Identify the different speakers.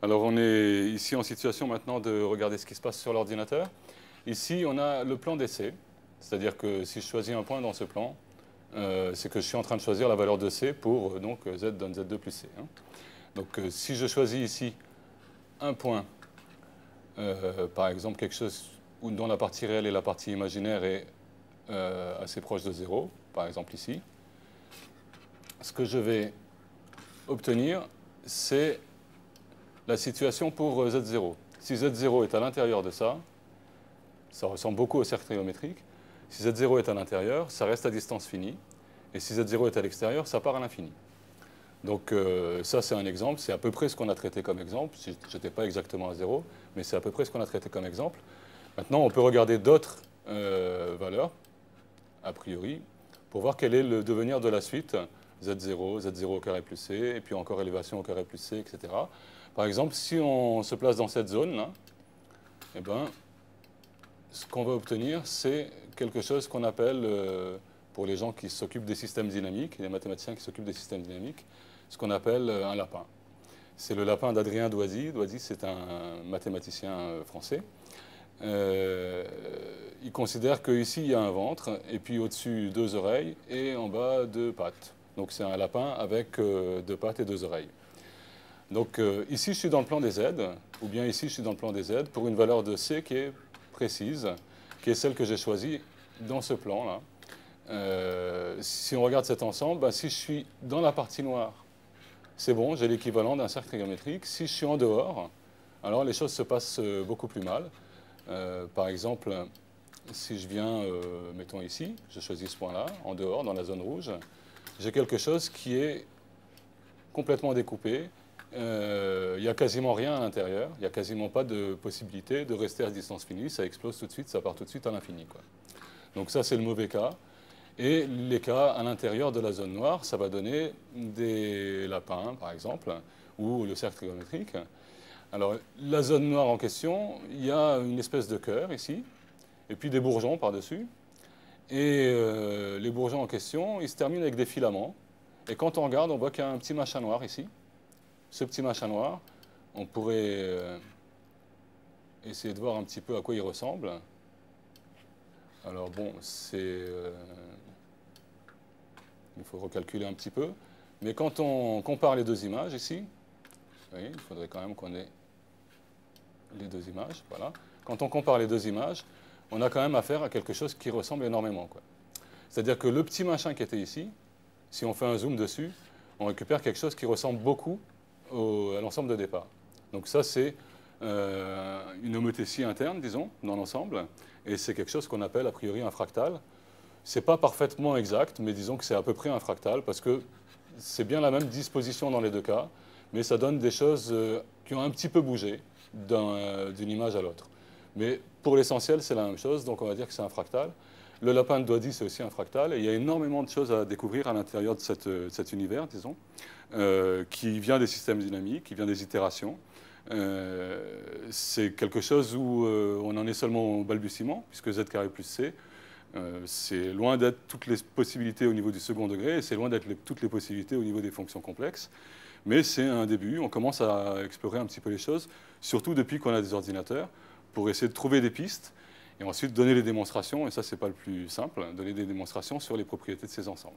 Speaker 1: Alors on est ici en situation maintenant de regarder ce qui se passe sur l'ordinateur. Ici on a le plan d'essai, c'est-à-dire que si je choisis un point dans ce plan, c'est que je suis en train de choisir la valeur de C pour donc Z donne Z2 plus C. Hein. Donc si je choisis ici un point, par exemple quelque chose dont la partie réelle et la partie imaginaire est assez proche de 0, par exemple ici, ce que je vais obtenir, c'est la situation pour Z0. Si Z0 est à l'intérieur de ça ressemble beaucoup au cercle trigonométrique. Si Z0 est à l'intérieur, ça reste à distance finie. Et si Z0 est à l'extérieur, ça part à l'infini. Donc ça, c'est un exemple. C'est à peu près ce qu'on a traité comme exemple. Je n'étais pas exactement à 0, mais c'est à peu près ce qu'on a traité comme exemple. Maintenant, on peut regarder d'autres valeurs, a priori, pour voir quel est le devenir de la suite. Z0, Z0 au carré plus C, et puis encore élévation au carré plus C, etc. Par exemple, si on se place dans cette zone-là, eh ben, ce qu'on va obtenir, c'est quelque chose qu'on appelle, pour les gens qui s'occupent des systèmes dynamiques, les mathématiciens qui s'occupent des systèmes dynamiques, ce qu'on appelle un lapin. C'est le lapin d'Adrien Doisy. Doisy, c'est un mathématicien français. Il considère qu'ici, il y a un ventre, et puis au-dessus, deux oreilles, et en bas, deux pattes. Donc c'est un lapin avec deux pattes et deux oreilles. Donc ici, je suis dans le plan des Z, ou bien ici, je suis dans le plan des Z, pour une valeur de C qui est précise, qui est celle que j'ai choisie dans ce plan-là. Si on regarde cet ensemble, ben, si je suis dans la partie noire, c'est bon, j'ai l'équivalent d'un cercle trigonométrique. Si je suis en dehors, alors les choses se passent beaucoup plus mal. Par exemple, si je viens, mettons ici, je choisis ce point-là, en dehors, dans la zone rouge, j'ai quelque chose qui est complètement découpé. Il n'y a quasiment rien à l'intérieur, il n'y a quasiment pas de possibilité de rester à distance finie, ça explose tout de suite, ça part tout de suite à l'infini. Donc ça, c'est le mauvais cas. Et les cas à l'intérieur de la zone noire, ça va donner des lapins, par exemple, ou le cercle trigonométrique. Alors, la zone noire en question, il y a une espèce de cœur ici, et puis des bourgeons par-dessus. Et les bourgeons en question, ils se terminent avec des filaments. Et quand on regarde, on voit qu'il y a un petit machin noir ici. Ce petit machin noir, on pourrait essayer de voir un petit peu à quoi il ressemble. Alors bon, il faut recalculer un petit peu. Mais quand on compare les deux images ici, vous voyez, il faudrait quand même qu'on ait les deux images. Voilà. Quand on compare les deux images, on a quand même affaire à quelque chose qui ressemble énormément. C'est-à-dire que le petit machin qui était ici, si on fait un zoom dessus, on récupère quelque chose qui ressemble beaucoup à l'ensemble de départ. Donc ça, c'est une homothétie interne, disons, dans l'ensemble, et c'est quelque chose qu'on appelle a priori un fractal. Ce n'est pas parfaitement exact, mais disons que c'est à peu près un fractal, parce que c'est bien la même disposition dans les deux cas, mais ça donne des choses qui ont un petit peu bougé d'une image à l'autre. Mais pour l'essentiel, c'est la même chose, donc on va dire que c'est un fractal. Le lapin de Doisy, c'est aussi un fractal, et il y a énormément de choses à découvrir à l'intérieur de cet univers, disons, qui vient des systèmes dynamiques, qui vient des itérations. C'est quelque chose où on en est seulement au balbutiement, puisque Z carré plus C, c'est loin d'être toutes les possibilités au niveau du second degré, et c'est loin d'être toutes les possibilités au niveau des fonctions complexes. Mais c'est un début, on commence à explorer un petit peu les choses, surtout depuis qu'on a des ordinateurs, pour essayer de trouver des pistes, et ensuite donner les démonstrations, et ça c'est pas le plus simple, donner des démonstrations sur les propriétés de ces ensembles.